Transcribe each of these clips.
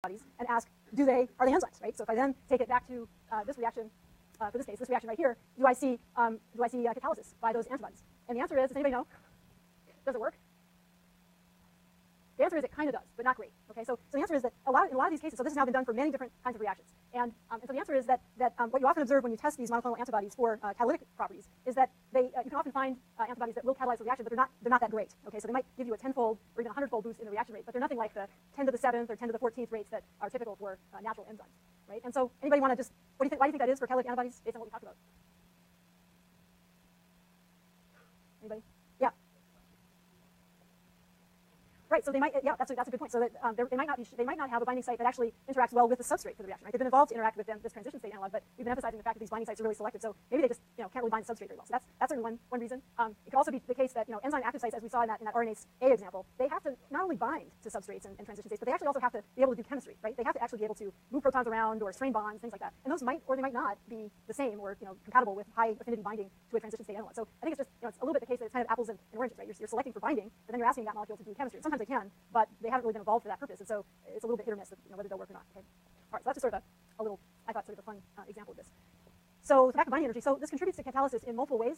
antibodies and ask, are they enzymes, right? So if I then take it back to this reaction, for this case, this reaction right here, do I see catalysis by those antibodies? And the answer is, does anybody know? Does it work? The answer is it kind of does, but not great. Okay, so the answer is that in a lot of these cases, so this has now been done for many different kinds of reactions, and so the answer is that what you often observe when you test these monoclonal antibodies for catalytic properties is that you can often find antibodies that will catalyze the reaction, but they're not that great. Okay, so they might give you a 10-fold or even a 100-fold boost in the reaction rate, but they're nothing like the 10 to the 7th or 10 to the 14th rates that are typical for natural enzymes, right? And so anybody want to just why do you think that is for catalytic antibodies based on what we talked about? Anybody? Yeah. Right, so they might, yeah, that's a good point. So that they might not have a binding site that actually interacts well with the substrate for the reaction. Right? They've been evolved to interact with this transition state analog, but we've been emphasizing the fact that these binding sites are really selective. So maybe they just can't really bind the substrate very well. So that's certainly one reason. It could also be the case that enzyme active sites, as we saw in that RNase A example, they have to not only bind to substrates and transition states, but they actually also have to be able to do chemistry. Right? They have to actually be able to move protons around or strain bonds, things like that. And those might or they might not be the same or compatible with high affinity binding to a transition state analog. So I think it's just it's a little bit the case that it's kind of apples and oranges. Right? You're selecting for binding, but then you're asking that molecule to do chemistry. Sometimes they can, but they haven't really been evolved for that purpose, and so it's a little bit hit or miss whether they'll work or not. Okay. All right, so that's just sort of a little, I thought, sort of a fun example of this. So back to binding energy. So this contributes to catalysis in multiple ways.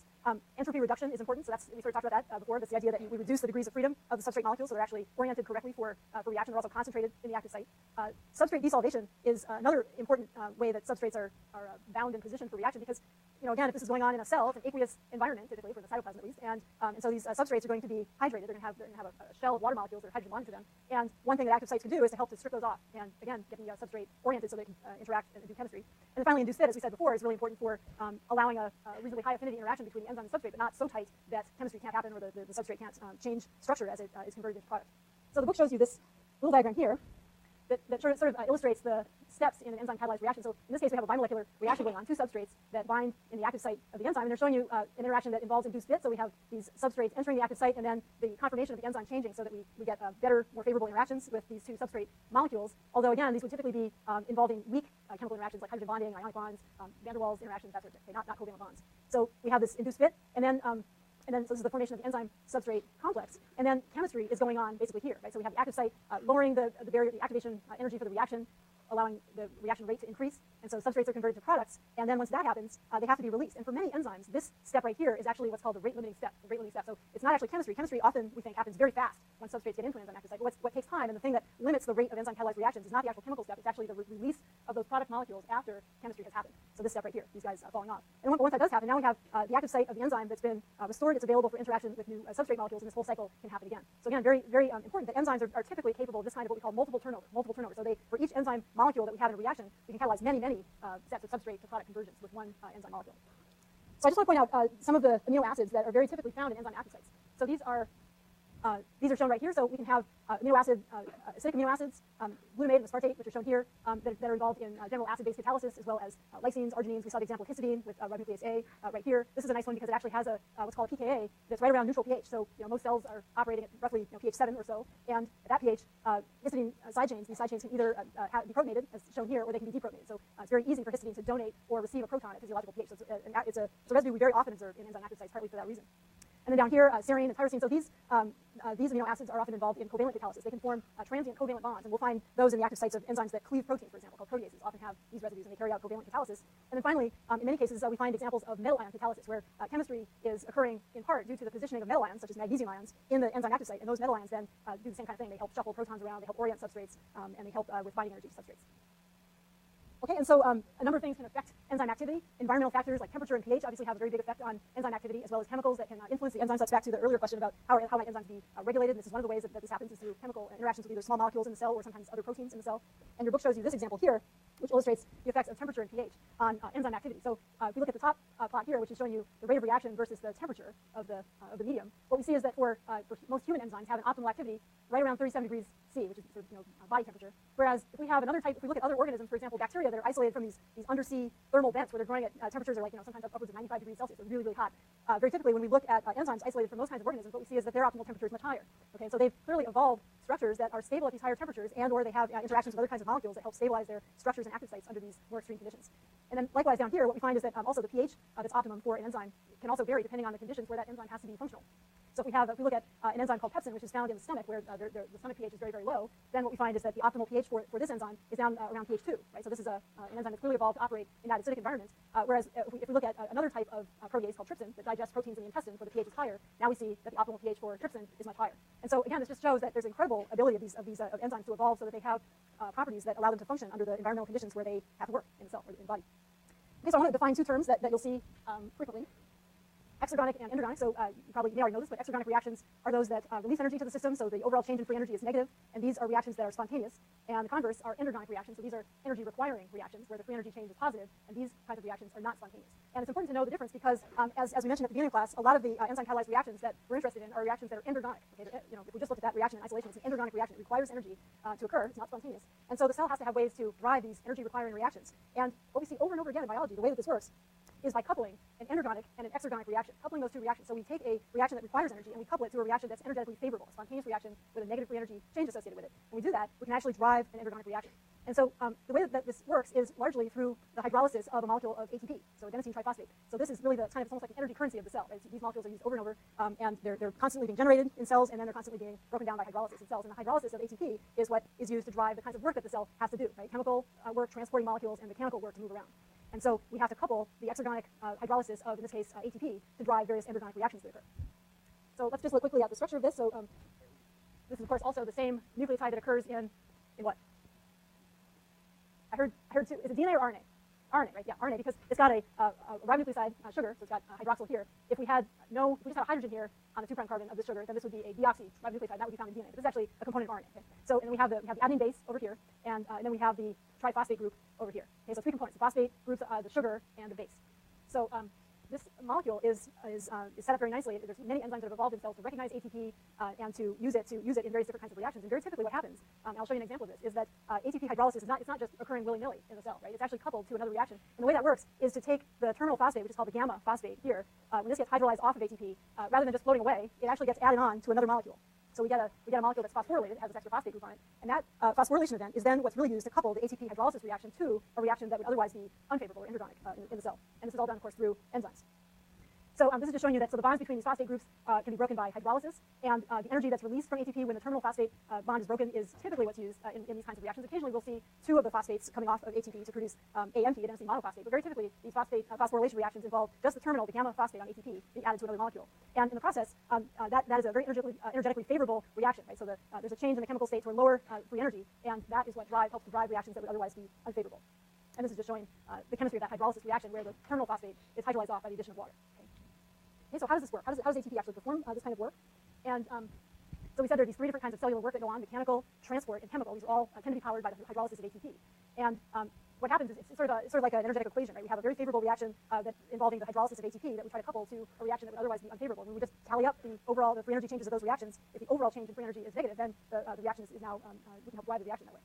Entropy reduction is important. So we sort of talked about that before. That's the idea that we reduce the degrees of freedom of the substrate molecules, so they're actually oriented correctly for reaction. They're also concentrated in the active site. Substrate desolvation is another important way that substrates are bound and positioned for reaction because, again, if this is going on in a cell, it's an aqueous environment typically for the cytoplasm at least, and so these substrates are going to be hydrated. They're going to have a shell of water molecules that are hydrogen bonded to them. And one thing that active sites can do is to help to strip those off and again get the substrate oriented so they can interact and do chemistry. And then finally, induced fit, as we said before, is really important for allowing a reasonably high affinity interaction between the enzyme and substrate, but not so tight that chemistry can't happen or the substrate can't change structure as it is converted into product. So the book shows you this little diagram here that sort of illustrates the steps in an enzyme catalyzed reaction. So in this case, we have a bimolecular reaction going on, two substrates that bind in the active site of the enzyme, and they're showing you an interaction that involves induced fit. So we have these substrates entering the active site, and then the conformation of the enzyme changing so that we get better, more favorable interactions with these two substrate molecules. Although again, these would typically be involving weak chemical interactions like hydrogen bonding, ionic bonds, van der Waals interactions, that sort of thing, not covalent bonds. So we have this induced fit, and then so this is the formation of the enzyme substrate complex. And then chemistry is going on basically here, right? So we have the active site lowering the barrier, the activation energy for the reaction, allowing the reaction rate to increase. And so substrates are converted to products. And then once that happens, they have to be released. And for many enzymes, this step right here is actually what's called the rate-limiting step. So it's not actually chemistry. Chemistry often, we think, happens very fast when substrates get into an enzyme active site. But what takes time and the thing that limits the rate of enzyme catalyzed reactions is not the actual chemical step. It's actually the release of those product molecules after chemistry has happened. So this step right here, these guys falling off. And once that does happen, now we have the active site of the enzyme that's been restored. It's available for interaction with new substrate molecules, and this whole cycle can happen again. So again, very, very important that enzymes are typically capable of this kind of what we call multiple turnover. So for each enzyme molecule that we have in a reaction, we can catalyze many steps of substrate to product convergence with one enzyme molecule. So I just want to point out some of the amino acids that are very typically found in enzyme active sites. So these are shown right here. So we can have acidic amino acids, glutamate and aspartate, which are shown here, that are involved in general acid-base catalysis, as well as lysines, arginines. We saw the example of histidine with ribonuclease A right here. This is a nice one because it actually has what's called a pKa that's right around neutral pH. So most cells are operating at roughly pH 7 or so, and at that pH, histidine side chains, these side chains can either be protonated, as shown here, or they can be deprotonated. So it's very easy for histidine to donate or receive a proton at physiological pH. So it's a residue we very often observe in enzyme active sites, partly for that reason. And then down here, serine and tyrosine. So these amino acids are often involved in covalent catalysis. They can form transient covalent bonds, and we'll find those in the active sites of enzymes that cleave protein, for example, called proteases. Often have these residues, and they carry out covalent catalysis. And then finally, in many cases, we find examples of metal ion catalysis, where chemistry is occurring in part due to the positioning of metal ions, such as magnesium ions, in the enzyme active site. And those metal ions then do the same kind of thing. They help shuffle protons around, they help orient substrates, and they help with binding energy to substrates. Okay, and so a number of things can affect enzyme activity. Environmental factors like temperature and pH obviously have a very big effect on enzyme activity, as well as chemicals that can influence the enzymes. That's back to the earlier question about how might enzymes be regulated. This is one of the ways that this happens is through chemical interactions with either small molecules in the cell or sometimes other proteins in the cell. And your book shows you this example here, which illustrates the effects of temperature and pH on enzyme activity. So if you look at the top plot here, which is showing you the rate of reaction versus the temperature of the medium, what we see is that for most human enzymes have an optimal activity right around 37 degrees C, which is sort of body temperature. Whereas if we have another type, if we look at other organisms, for example, bacteria that are isolated from these undersea thermal vents where they're growing at temperatures are like sometimes upwards of 95 degrees Celsius, so really, really hot. Very typically, when we look at enzymes isolated from those kinds of organisms, what we see is that their optimal temperature is much higher. Okay, so they've clearly evolved structures that are stable at these higher temperatures, and/or they have interactions with other kinds of molecules that help stabilize their structures and active sites under these more extreme conditions. And then likewise down here, what we find is that also the pH that's optimum for an enzyme can also vary depending on the conditions where that enzyme has to be functional. So if we look at an enzyme called pepsin, which is found in the stomach, where the stomach pH is very, very low, then what we find is that the optimal pH for this enzyme is down around pH 2, right? So this is an enzyme that's clearly evolved to operate in that acidic environment. Whereas if we look at another type of protease called trypsin that digests proteins in the intestine where the pH is higher, now we see that the optimal pH for trypsin is much higher. And so again, this just shows that there's incredible ability of these enzymes to evolve so that they have properties that allow them to function under the environmental conditions where they have to work in the cell or in the body. Okay, so I want to define two terms that you'll see frequently. Exergonic and endergonic. So you probably may already know this, but exergonic reactions are those that release energy to the system, so the overall change in free energy is negative, and these are reactions that are spontaneous. And the converse are endergonic reactions, so these are energy-requiring reactions where the free energy change is positive, and these kinds of reactions are not spontaneous. And it's important to know the difference because, as we mentioned at the beginning of class, a lot of the enzyme-catalyzed reactions that we're interested in are reactions that are endergonic. Okay? If we just look at that reaction in isolation, it's an endergonic reaction. It requires energy to occur. It's not spontaneous. And so the cell has to have ways to drive these energy-requiring reactions. And what we see over and over again in biology, the way that this works, is by coupling an endergonic and an exergonic reaction, coupling those two reactions. So we take a reaction that requires energy and we couple it to a reaction that's energetically favorable, a spontaneous reaction with a negative free energy change associated with it. When we do that, we can actually drive an endergonic reaction. And so the way that this works is largely through the hydrolysis of a molecule of ATP, so adenosine triphosphate. So this is really the kind of, it's almost like the energy currency of the cell. Right? These molecules are used over and over, and they're constantly being generated in cells, and then they're constantly being broken down by hydrolysis in cells. And the hydrolysis of ATP is what is used to drive the kinds of work that the cell has to do, right? Chemical work, transporting molecules, and mechanical work to move around. And so we have to couple the exergonic hydrolysis of, in this case, ATP to drive various endergonic reactions that occur. So let's just look quickly at the structure of this. So this is, of course, also the same nucleotide that occurs in what? I heard too. Is it DNA or RNA? RNA, right? Yeah, RNA, because it's got a ribonucleoside sugar, so it's got hydroxyl here. If we just had a hydrogen here on the 2' carbon of this sugar, then this would be a deoxy ribonucleoside. That would be found in DNA. But this is actually a component of RNA. Okay? So, and then we have the adenine base over here, and then we have the triphosphate group over here. Okay, so three components: the phosphate groups, the sugar, and the base. So this molecule is set up very nicely. There's many enzymes that have evolved in cells to recognize ATP and to use it in various different kinds of reactions. And very typically, what happens, I'll show you an example of this, is that ATP hydrolysis it's not just occurring willy-nilly in the cell, right? It's actually coupled to another reaction. And the way that works is to take the terminal phosphate, which is called the gamma phosphate here. When this gets hydrolyzed off of ATP, rather than just floating away, it actually gets added on to another molecule. So we get a molecule that's phosphorylated, it has this extra phosphate group on it, and that phosphorylation event is then what's really used to couple the ATP hydrolysis reaction to a reaction that would otherwise be unfavorable or endergonic in the cell. And this is all done, of course, through enzymes. So this is just showing you that the bonds between these phosphate groups can be broken by hydrolysis, and the energy that's released from ATP when the terminal phosphate bond is broken is typically what's used in these kinds of reactions. Occasionally we'll see two of the phosphates coming off of ATP to produce AMP, adenosine monophosphate, but very typically these phosphorylation reactions involve just the terminal, the gamma phosphate on ATP being added to another molecule. And in the process, that is a very energetically favorable reaction, right? So there's a change in the chemical state toward lower free energy, and that is what helps to drive reactions that would otherwise be unfavorable. And this is just showing the chemistry of that hydrolysis reaction where the terminal phosphate is hydrolyzed off by the addition of water. Okay, so how does this work? How does ATP actually perform this kind of work? And so we said there are these three different kinds of cellular work that go on: mechanical, transport, and chemical. These are all tend to be powered by the hydrolysis of ATP. And what happens is it's sort of like an energetic equation, right? We have a very favorable reaction that's involving the hydrolysis of ATP that we try to couple to a reaction that would otherwise be unfavorable. When we just tally up the free energy changes of those reactions, if the overall change in free energy is negative, then the reaction is now we can help drive the reaction that way.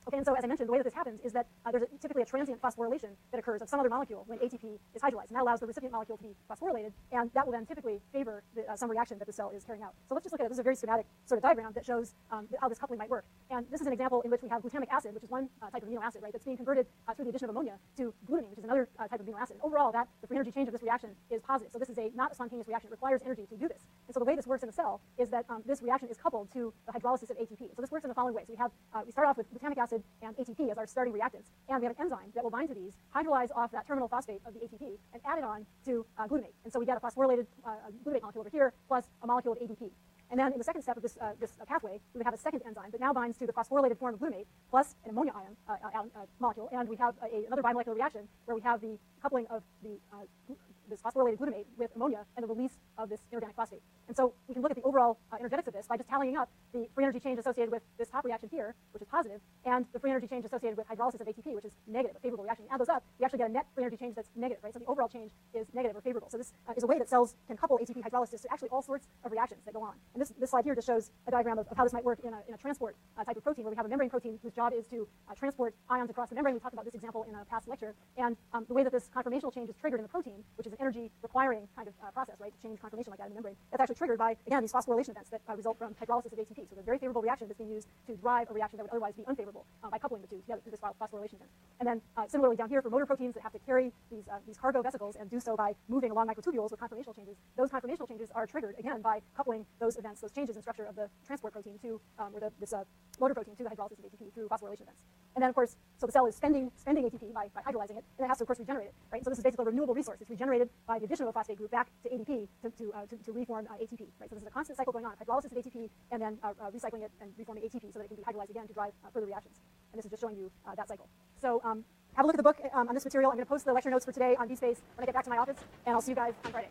Okay, and so as I mentioned, the way that this happens is that there's typically a transient phosphorylation that occurs of some other molecule when ATP is hydrolyzed, and that allows the recipient molecule to be phosphorylated, and that will then typically favor some reaction that the cell is carrying out. So let's just look at it. This is a very schematic sort of diagram that shows how this coupling might work. And this is an example in which we have glutamic acid, which is one type of amino acid, right, that's being converted through the addition of ammonia to glutamine, which is another type of amino acid. And overall, the free energy change of this reaction is positive. So this is not a spontaneous reaction. It requires energy to do this. And so the way this works in the cell is that this reaction is coupled to the hydrolysis of ATP. So this works in the following way. So we start off with glutamic acid and ATP as our starting reactants, and we have an enzyme that will bind to these, hydrolyze off that terminal phosphate of the ATP, and add it on to glutamate. And so we get a phosphorylated glutamate molecule over here plus a molecule of ADP. And then in the second step of this pathway, we would have a second enzyme that now binds to the phosphorylated form of glutamate plus an ammonia ion molecule, and we have another bimolecular reaction where we have the coupling of this phosphorylated glutamate with ammonia and the release of this inorganic phosphate. And so we can look at the overall energetics of this by just tallying up the free energy change associated with this top reaction here, which is positive, and the free energy change associated with hydrolysis of ATP, which is negative, a favorable reaction. You add those up, we actually get a net free energy change that's negative, right? So the overall change is negative or favorable. So this is a way that cells can couple ATP hydrolysis to actually all sorts of reactions that go on. And this slide here just shows a diagram of how this might work in a transport type of protein, where we have a membrane protein whose job is to transport ions across the membrane. We talked about this example in a past lecture. And the way that this conformational change is triggered in the protein, which is an energy-requiring kind of process, right, to change conformation like that in the membrane, that's actually triggered by, again, these phosphorylation events that result from hydrolysis of ATP. So the very favorable reaction that's being used to drive a reaction that would otherwise be unfavorable by coupling the two together. together through this phosphorylation event. And then similarly down here for motor proteins that have to carry these cargo vesicles and do so by moving along microtubules with conformational changes, those conformational changes are triggered, again, by coupling those events, those changes in structure of the transport protein to, or this motor protein to the hydrolysis of ATP through phosphorylation events. And then, of course, so the cell is spending ATP by hydrolyzing it, and it has to, of course, regenerate it, right? So this is basically a renewable resource. It's regenerated by the addition of a phosphate group back to ADP to reform ATP, right? So this is a constant cycle going on, hydrolysis of ATP, and then recycling it and reforming ATP so that it can be hydrolyzed again to drive further reactions. And this is just showing you that cycle. So have a look at the book on this material. I'm going to post the lecture notes for today on BSpace when I get back to my office, and I'll see you guys on Friday.